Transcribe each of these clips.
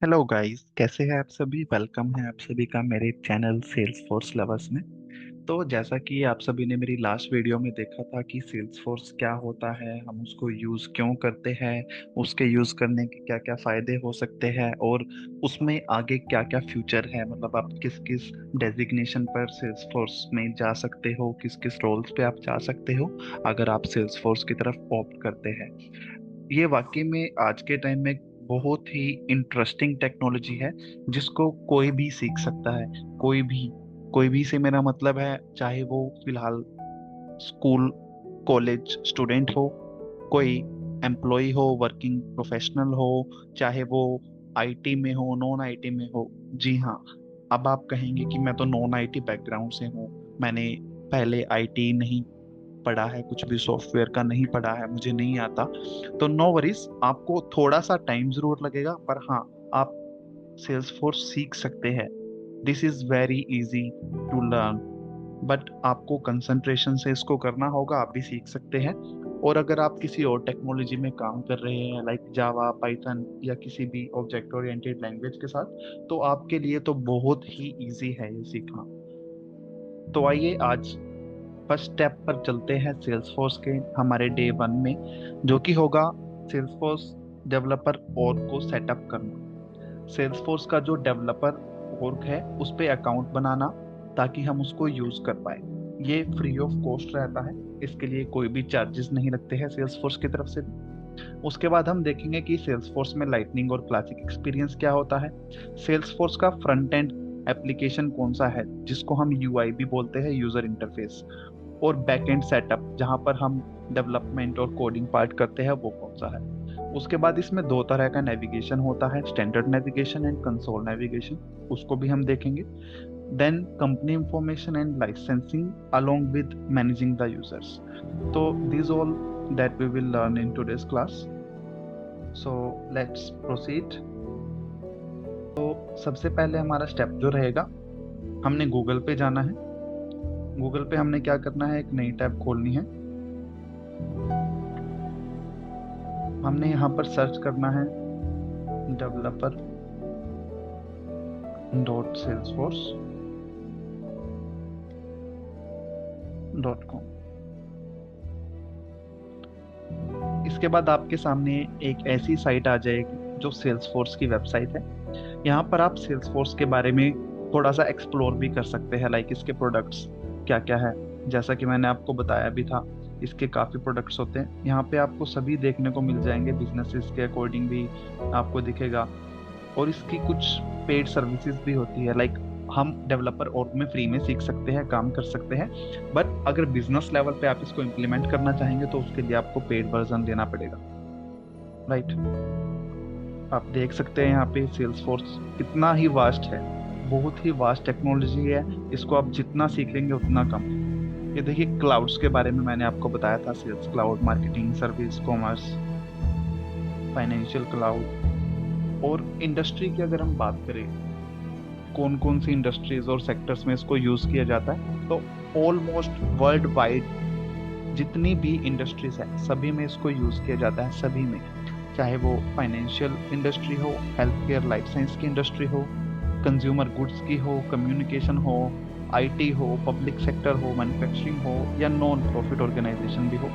Hello guys, कैसे हैं आप सभी। वेलकम है आप सभी का मेरे चैनल सेल्स फोर्स लवर्स में। तो जैसा कि आप सभी ने मेरी लास्ट वीडियो में देखा था कि सेल्स फोर्स क्या होता है, हम उसको यूज़ क्यों करते हैं, उसके यूज़ करने के क्या क्या फ़ायदे हो सकते हैं और उसमें आगे क्या क्या फ्यूचर है। मतलब आप किस किस डेजिग्नेशन पर सेल्स फोर्स में जा सकते हो, किस किस रोल्स पे आप जा सकते हो अगर आप सेल्स फोर्स की तरफ ऑप्ट करते हैं। ये वाकई में आज के टाइम में बहुत ही इंटरेस्टिंग टेक्नोलॉजी है जिसको कोई भी सीख सकता है। कोई भी से मेरा मतलब है, चाहे वो फिलहाल स्कूल कॉलेज स्टूडेंट हो, कोई एम्प्लॉय हो, वर्किंग प्रोफेशनल हो, चाहे वो आईटी में हो, नॉन आईटी में हो। जी हाँ, अब आप कहेंगे कि मैं तो नॉन आईटी बैकग्राउंड से हूँ, मैंने पहले आईटी नहीं पढ़ा है, कुछ भी सॉफ्टवेयर का नहीं पढ़ा है, मुझे नहीं आता। तो नो वरीज, आपको थोड़ा सा टाइम जरूर लगेगा, पर हाँ, आप सेल्स फोर्स सीख सकते हैं। This is very easy to learn, but आपको कंसंट्रेशन से इसको करना होगा। आप भी सीख सकते हैं। और अगर आप किसी और टेक्नोलॉजी में काम कर रहे हैं, लाइक जावा, पाइथन या किसी भी ऑब्जेक्ट ओरिएंटेड लैंग्वेज के साथ, तो आपके लिए तो बहुत ही इजी है ये सीखना। तो आइए आज फर्स्ट स्टेप पर चलते हैं सेल्स फोर्स के हमारे डे वन में, जो कि होगा सेल्स फोर्स डेवलपर org को सेटअप करना। सेल्स फोर्स का जो डेवलपर org है उस पे अकाउंट बनाना, ताकि हम उसको यूज कर पाए। ये फ्री ऑफ कॉस्ट रहता है, इसके लिए कोई भी चार्जेस नहीं लगते हैं सेल्स फोर्स की तरफ से भी। उसके बाद हम देखेंगे कि सेल्स फोर्स में लाइटनिंग और क्लासिक एक्सपीरियंस क्या होता है। सेल्स फोर्स का फ्रंट एंड एप्लीकेशन कौन सा है, जिसको हम यूआई भी बोलते हैं, यूजर इंटरफेस। और बैक एंड सेटअप, जहां पर हम डेवलपमेंट और कोडिंग पार्ट करते हैं, वो कौन सा है। उसके बाद इसमें दो तरह का नेविगेशन होता है, standard navigation and console navigation, उसको भी हम देखेंगे। Then company information and licensing along with managing the users. तो this all that we will learn in today's class. So let's proceed. सबसे पहले हमारा स्टेप जो रहेगा, हमने गूगल पे जाना है। गूगल पे हमने क्या करना है, एक नई टैब खोलनी है। हमने यहाँ पर सर्च करना है developer.salesforce.com। इसके बाद आपके सामने एक ऐसी साइट आ जाएगी जो सेल्सफोर्स की वेबसाइट है। यहाँ पर आप सेल्सफोर्स के बारे में थोड़ा सा एक्सप्लोर भी कर सकते हैं, लाइक इसके प्रोडक्ट्स क्या क्या है। जैसा कि मैंने आपको बताया भी था, इसके काफ़ी प्रोडक्ट्स होते हैं। यहाँ पे आपको सभी देखने को मिल जाएंगे, बिजनेसेस के अकॉर्डिंग भी आपको दिखेगा। और इसकी कुछ पेड सर्विसेज भी होती है, लाइक हम डेवलपर और में फ्री में सीख सकते हैं, काम कर सकते हैं। बट अगर बिजनेस लेवल पे आप इसको इम्प्लीमेंट करना चाहेंगे तो उसके लिए आपको पेड वर्जन देना पड़ेगा, राइट। आप देख सकते हैं यहाँ पे सेल्स फोर्स कितना ही वास्ट है, बहुत ही वास्ट टेक्नोलॉजी है। इसको आप जितना सीख लेंगे उतना कम। ये देखिए, क्लाउड्स के बारे में मैंने आपको बताया था, sales cloud, marketing, service, commerce, financial cloud. और इंडस्ट्री की अगर हम बात करें, कौन कौन सी इंडस्ट्रीज और सेक्टर्स में इसको यूज किया जाता है, तो ऑलमोस्ट वर्ल्ड वाइड जितनी भी इंडस्ट्रीज है सभी में इसको यूज किया जाता है, सभी में। चाहे वो फाइनेंशियल इंडस्ट्री हो, हेल्थ केयर लाइफ साइंस की इंडस्ट्री हो, कंज्यूमर गुड्स की हो, कम्युनिकेशन हो, आईटी हो, पब्लिक सेक्टर हो, मैन्युफैक्चरिंग हो, या नॉन प्रॉफिट ऑर्गेनाइजेशन भी हो,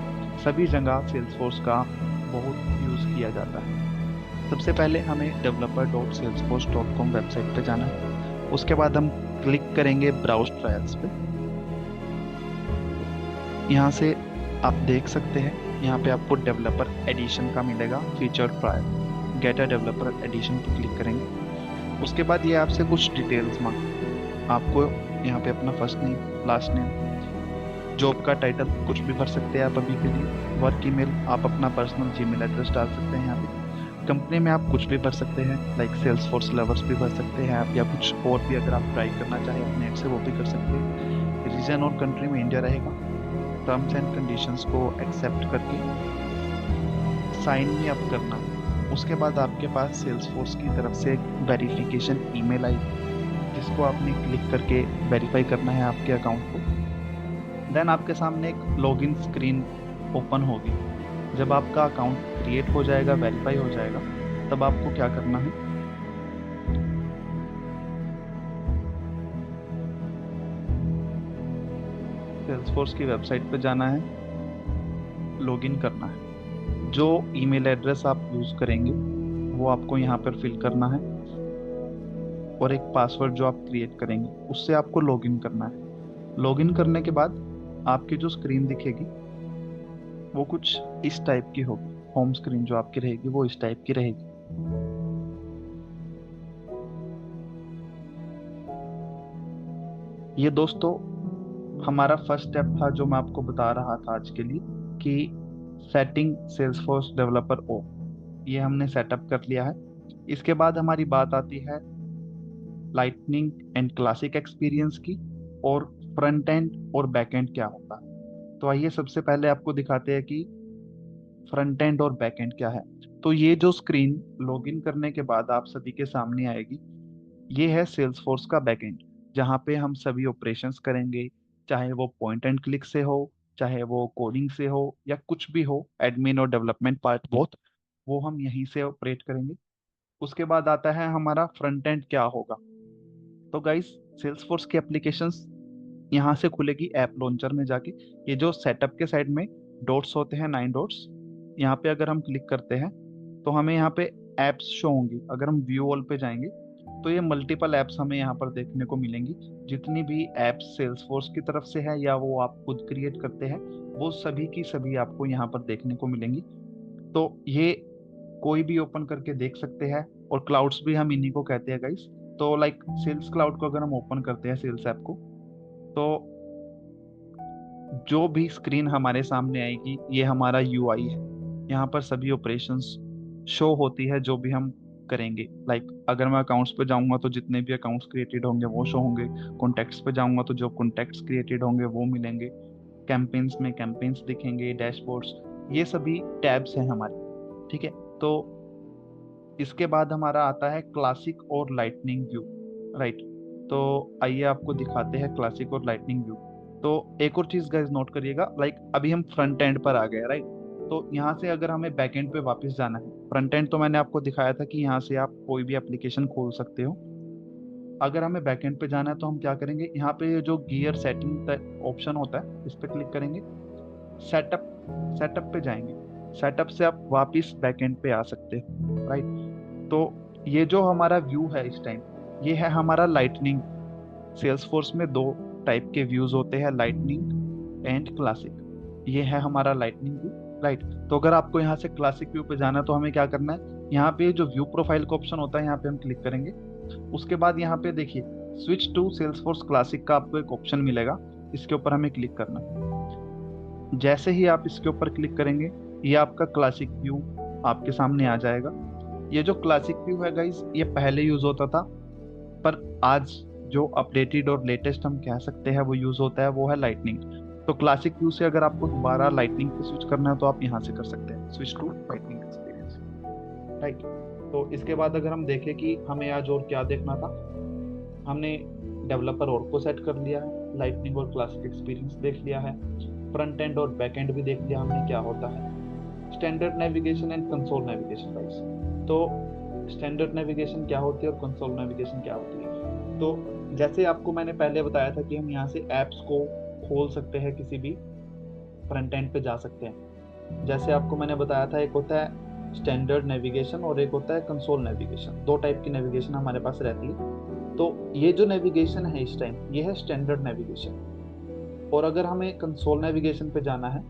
सभी जगह सेल्सफोर्स का बहुत यूज किया जाता है। सबसे पहले हमें developer.salesforce.com वेबसाइट पे जाना है। उसके बाद हम क्लिक करेंगे ब्राउज ट्रायल्स पे। यहाँ से आप देख सकते हैं, यहाँ पे आपको डेवलपर एडिशन का मिलेगा feature trial. Get a developer edition पे क्लिक करेंगे। उसके बाद ये आपसे कुछ डिटेल्स मांग, आपको यहाँ पे अपना first name, last name, job का टाइटल कुछ भी भर सकते हैं आप अभी के लिए। वर्क ईमेल, आप अपना पर्सनल जीमेल एड्रेस डाल सकते हैं यहाँ पे। कंपनी में आप कुछ भी भर सकते हैं, लाइक सेल्स फोर्स लवर्स भी भर सकते हैं आप, या कुछ और भी अगर आप ट्राई करना चाहें अपने नेट से, वो भी कर सकते हैं। रीजन और कंट्री में इंडिया रहेगा। टर्म्स एंड कंडीशंस को एक्सेप्ट करके साइन में अप करना। उसके बाद आपके पास सेल्स फोर्स की तरफ से एक वेरिफिकेशन ईमेल आई, जिसको आपने क्लिक करके वेरीफाई करना है आपके अकाउंट को। देन आपके सामने एक लॉगिन स्क्रीन ओपन होगी। जब आपका अकाउंट क्रिएट हो जाएगा, वेरीफाई हो जाएगा, तब आपको क्या करना है, सेल्सफोर्स की वेबसाइट पे जाना है, लॉगिन करना है। जो ईमेल एड्रेस आप यूज़ करेंगे वो आपको यहाँ पर फिल करना है, और एक पासवर्ड जो आप क्रिएट करेंगे उससे आपको लॉगिन करना है। लॉगिन करने के बाद आपकी जो स्क्रीन दिखेगी वो कुछ इस टाइप की होगी। होम स्क्रीन जो आपकी रहेगी वो इस टाइप की रहेगी। ये दोस्तों हमारा फर्स्ट स्टेप था जो मैं आपको बता रहा था आज के लिए, कि सेटिंग सेल्सफोर्स डेवलपर ओ, ये हमने सेटअप कर लिया है। इसके बाद हमारी बात आती है लाइटनिंग एंड क्लासिक एक्सपीरियंस की, और फ्रंट एंड और बैक एंड क्या होता है। तो आइए सबसे पहले आपको दिखाते हैं कि फ्रंट एंड और बैक एंड क्या है। तो ये जो स्क्रीन लॉगिन करने के बाद आप सभी के सामने आएगी, ये है सेल्सफोर्स का बैक एंड, जहाँ पे हम सभी ऑपरेशंस करेंगे, चाहे वो पॉइंट एंड क्लिक से हो, चाहे वो कोडिंग से हो, या कुछ भी हो, एडमिन और डेवलपमेंट पार्ट बोथ, वो हम यहीं से ऑपरेट करेंगे। उसके बाद आता है हमारा फ्रंट एंड क्या होगा। तो गाइस, सेल्सफोर्स की एप्लीकेशंस यहाँ से खुलेगी ऐप लॉन्चर में जाके। ये जो सेटअप के साइड में डॉट्स होते हैं, 9 डॉट्स, यहाँ पे अगर हम क्लिक करते हैं तो हमें यहाँ पे एप्स शो होंगी। अगर हम व्यू ऑल पे जाएंगे तो ये मल्टीपल एप्स हमें यहाँ पर देखने को मिलेंगी। जितनी भी एप्स सेल्सफोर्स की तरफ से है या वो आप खुद क्रिएट करते हैं, वो सभी की सभी आपको यहाँ पर देखने को मिलेंगी। तो ये कोई भी ओपन करके देख सकते हैं, और क्लाउड्स भी हम इन्हीं को कहते हैं गाइस। तो लाइक सेल्स क्लाउड को अगर हम ओपन करते हैं, सेल्स ऐप को, तो जो भी स्क्रीन हमारे सामने आएगी ये हमारा यूआई है। यहाँ पर सभी ऑपरेशंस शो होती है जो भी हम करेंगे। लाइक अगर मैं अकाउंट्स पे जाऊंगा तो जितने भी अकाउंट्स क्रिएटेड होंगे वो शो होंगे। कॉन्टैक्ट्स पे जाऊंगा तो जो कॉन्टैक्ट्स क्रिएटेड होंगे वो मिलेंगे। कैंपेन्स में कैंपेन्स दिखेंगे, डैशबोर्ड्स, ये सभी टैब्स हैं हमारे। ठीक है। तो इसके बाद हमारा आता है क्लासिक और लाइटनिंग व्यू, राइट। तो आइए आपको दिखाते हैं क्लासिक और लाइटनिंग व्यू। तो एक और चीज गाइस नोट करिएगा, लाइक अभी हम फ्रंट एंड पर आ गए, राइट। तो यहाँ से अगर हमें बैक एंड पे वापस जाना है, फ्रंट एंड तो मैंने आपको दिखाया था कि यहाँ से आप कोई भी एप्लीकेशन खोल सकते हो। अगर हमें बैक एंड पे जाना है तो हम क्या करेंगे, यहाँ पे जो गियर सेटिंग ऑप्शन होता है इस पे क्लिक करेंगे, सेटअप सेटअप पे जाएंगे। सेटअप से आप वापस बैक एंड पे आ सकते हो, राइट। तो ये जो हमारा व्यू है इस टाइम, ये है हमारा लाइटनिंग। सेल्सफोर्स में दो टाइप के व्यूज होते हैं, लाइटनिंग एंड क्लासिक। ये है हमारा लाइटनिंग व्यू, राइट। तो अगर आपको यहाँ से क्लासिक व्यू पे जाना है तो हमें क्या करना है, यहाँ पे जो व्यू प्रोफाइल का ऑप्शन होता है यहाँ पे हम क्लिक करेंगे। उसके बाद यहाँ पे देखिए स्विच टू सेल्सफोर्स क्लासिक का आपको एक ऑप्शन मिलेगा, इसके ऊपर हमें क्लिक करना है। जैसे ही आप इसके ऊपर क्लिक करेंगे ये आपका क्लासिक व्यू आपके सामने आ जाएगा। ये जो क्लासिक व्यू है गाइस, ये पहले यूज होता था, पर आज जो अपडेटेड और लेटेस्ट हम कह सकते हैं वो यूज होता है, वो है लाइटनिंग। तो क्लासिक व्यू से अगर आपको दोबारा लाइटनिंग पे स्विच करना है तो आप यहाँ से कर सकते हैं, switch to lightning experience, right. तो इसके बाद अगर हम देखें कि हमें आज और क्या देखना था, हमने डेवलपर और को सेट कर लिया है, लाइटनिंग और क्लासिक एक्सपीरियंस देख लिया है, फ्रंट एंड और बैक एंड भी देख लिया हमने क्या होता है, standard navigation and console navigation guys. तो स्टैंडर्ड नेविगेशन क्या होती है और कंसोल नेविगेशन क्या होती है। तो जैसे आपको मैंने पहले बताया था कि हम यहाँ से एप्स को खोल सकते हैं, किसी भी फ्रंट एंड पे जा सकते हैं। जैसे आपको मैंने बताया था, एक होता है स्टैंडर्ड नेविगेशन और एक होता है कंसोल नेविगेशन। दो टाइप की नेविगेशन हमारे पास रहती है। तो ये जो नेविगेशन है इस टाइम, ये है स्टैंडर्ड नेविगेशन। और अगर हमें कंसोल नेविगेशन पे जाना है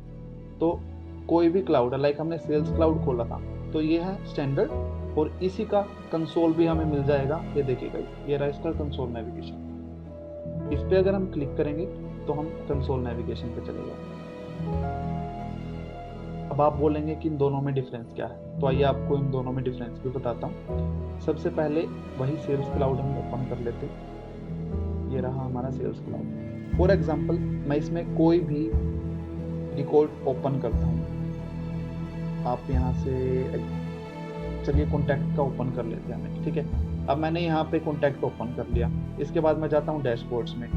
तो कोई भी क्लाउड, लाइक हमने सेल्स क्लाउड खोला था, तो ये है स्टैंडर्ड, और इसी का कंसोल भी हमें मिल जाएगा। ये देखिएगा, ये रहा इसका कंसोल नेविगेशन। इस पे अगर हम क्लिक करेंगे तो हम कंसोल नेविगेशन पे चले जाएंगे। अब आप बोलेंगे कि इन दोनों में डिफरेंस क्या है, तो आइए आपको इन दोनों में डिफरेंस भी बताता हूँ। सबसे पहले वही सेल्स क्लाउड हम ओपन कर लेते हैं। ये रहा हमारा सेल्स क्लाउड। फॉर एग्जाम्पल मैं इसमें कोई भी रिकॉर्ड ओपन करता हूँ। आप यहाँ से चलिए कॉन्टैक्ट का ओपन कर लेते हैं हमें, ठीक है। अब मैंने यहाँ पे कॉन्टैक्ट ओपन कर लिया। इसके बाद मैं जाता हूँ डैशबोर्ड्स में।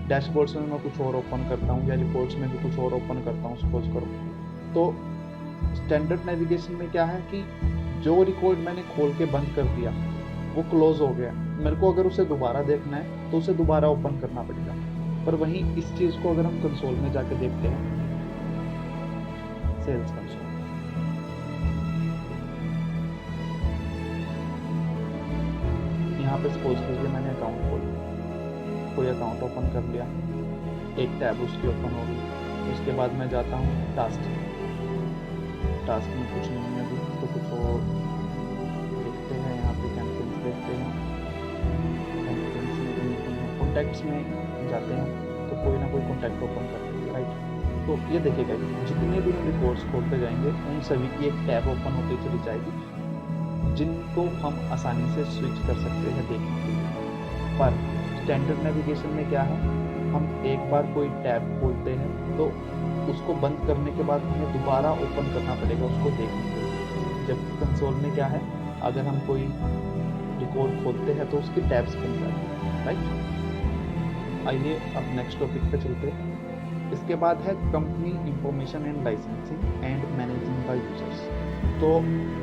डैशबोर्ड्स में मैं कुछ और ओपन करता हूँ, या रिपोर्ट्स में भी कुछ और ओपन करता हूँ, सपोज करो। तो स्टैंडर्ड नेविगेशन में क्या है कि जो रिकॉर्ड मैंने खोल के बंद कर दिया वो क्लोज हो गया। मेरे को अगर उसे दोबारा देखना है तो उसे दोबारा ओपन करना पड़ेगा। पर वहीं इस चीज को अगर हम कंसोल में जाके देखते हैं, सेल्स कंसोल, यहाँ पे सपोज कीजिए मैंने अकाउंट खोल लिया, कोई अकाउंट ओपन कर लिया, एक टैब उसकी ओपन हो गई। उसके बाद मैं जाता हूँ टास्क, टास्क में कुछ नहीं है अभी, तो कुछ और देखते हैं। यहाँ पे कैंपेन्स देखते हैं, कैंपेन्स में भी नहीं है। कॉन्टैक्ट्स में जाते हैं तो कोई ना कोई कॉन्टैक्ट ओपन कर लेंगे, राइट। तो ये देखिएगा, जितने भी रिकॉर्ड्स खोलते जाएंगे उन सभी की एक टैब ओपन होती चली जाएगी, जिनको हम आसानी से स्विच कर सकते हैं देखने के लिए। पर स्टैंडर्ड नेविगेशन में क्या है, हम एक बार कोई टैब खोलते हैं तो उसको बंद करने के बाद हमें दोबारा ओपन करना पड़ेगा उसको देखने के लिए। जबकि कंसोल में क्या है, अगर हम कोई रिकॉर्ड खोलते हैं तो उसकी टैब्स बन जाती है, राइट। आइए अब नेक्स्ट टॉपिक पे चलते हैं। इसके बाद है company information and licensing and managing the users. तो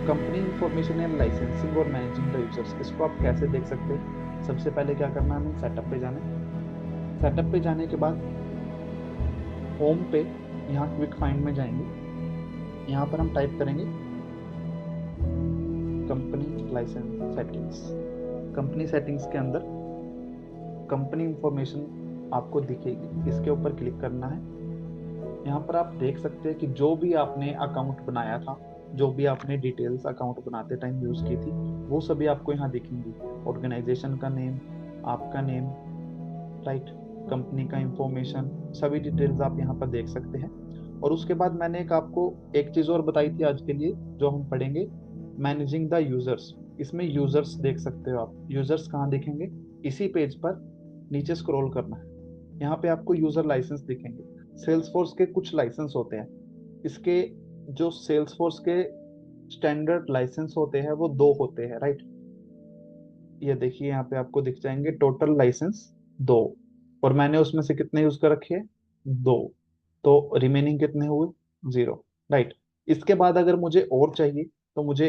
कंपनी इंफॉर्मेशन एंड लाइसेंसिंग और मैनेजिंग द यूजर्स, इसको आप कैसे देख सकते हैं। सबसे पहले क्या करना है, हमें सेटअप पे जाना है। सेटअप पे जाने के बाद होम पे यहाँ क्विक फाइंड में जाएंगे, यहाँ पर हम टाइप करेंगे company licence settings. Company settings के अंदर कंपनी इंफॉर्मेशन आपको दिखेगी, इसके ऊपर क्लिक करना है। यहाँ पर आप देख सकते हैं कि जो भी आपने अकाउंट बनाया था, जो भी आपने डिटेल्स अकाउंट बनाते टाइम यूज की थी, वो सभी आपको यहाँ दिखेंगी। ऑर्गेनाइजेशन का नेम, आपका नेम, राइट, कंपनी का इंफॉर्मेशन, सभी डिटेल्स आप यहाँ पर देख सकते हैं। और उसके बाद मैंने आपको एक चीज और बताई थी आज के लिए, जो हम पढ़ेंगे, मैनेजिंग द यूजर्स। इसमें यूजर्स देख सकते हो आप। यूजर्स कहाँ दिखेंगे, इसी पेज पर नीचे स्क्रॉल करना है, यहाँ पे आपको यूजर लाइसेंस दिखेंगे। सेल्सफोर्स के कुछ लाइसेंस होते हैं, इसके जो सेल्सफोर्स के स्टैंडर्ड लाइसेंस होते हैं वो दो होते हैं, राइट। ये देखिए यहाँ पे आपको दिख जाएंगे टोटल लाइसेंस दो, और मैंने उसमें से कितने यूज कर रखे हैं, दो, तो रिमेनिंग कितने हुए, जीरो, राइट। इसके बाद अगर मुझे और चाहिए तो मुझे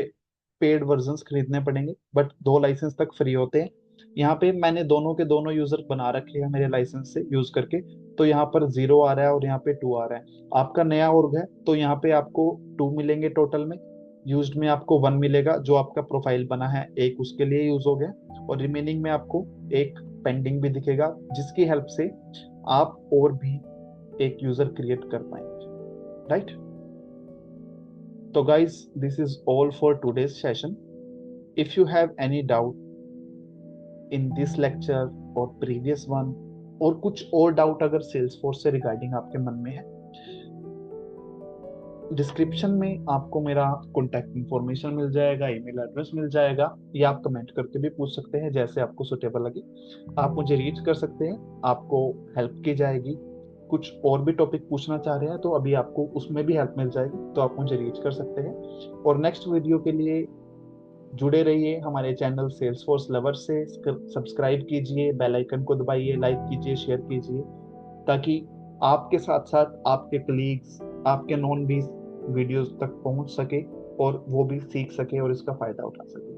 पेड वर्जन्स खरीदने पड़ेंगे, बट दो लाइसेंस तक फ्री होते हैं। यहाँ पे मैंने दोनों के दोनों यूजर बना रखे हैं मेरे लाइसेंस से यूज करके, तो यहाँ पर जीरो आ रहा है और यहाँ पे टू आ रहा है। आपका नया ऑर्ग है तो यहाँ पे आपको टू मिलेंगे टोटल में, यूज्ड में आपको वन मिलेगा, जो आपका प्रोफाइल बना है एक उसके लिए यूज हो गया, और रिमेनिंग में आपको एक पेंडिंग भी दिखेगा, जिसकी हेल्प से आप और भी एक यूजर क्रिएट कर पाएंगे, राइट। तो guys, this is all for today's session. If you have any doubt in this lecture और प्रीवियस वन, और कुछ और डाउट अगर सेल्सफोर्स से रिगार्डिंग आपके मन में है, डिस्क्रिप्शन में आपको मेरा कॉन्टैक्ट इन्फॉर्मेशन मिल जाएगा, ईमेल एड्रेस मिल जाएगा, या आप कमेंट करके भी पूछ सकते हैं, जैसे आपको सुटेबल लगे आप मुझे रीच कर सकते हैं, आपको हेल्प की जाएगी। कुछ और भी टॉपिक पूछना चाह रहे हैं तो अभी आपको उसमें भी हेल्प मिल जाएगी, तो आप मुझे रीच कर सकते हैं। और नेक्स्ट वीडियो के लिए जुड़े रहिए हमारे चैनल सेल्सफोर्स लवर्स से। सब्सक्राइब कीजिए, बेल आइकन को दबाइए, लाइक कीजिए, शेयर कीजिए, ताकि आपके साथ साथ आपके कलीग्स, आपके नॉन भी वीडियोस तक पहुंच सके और वो भी सीख सके और इसका फायदा उठा सके।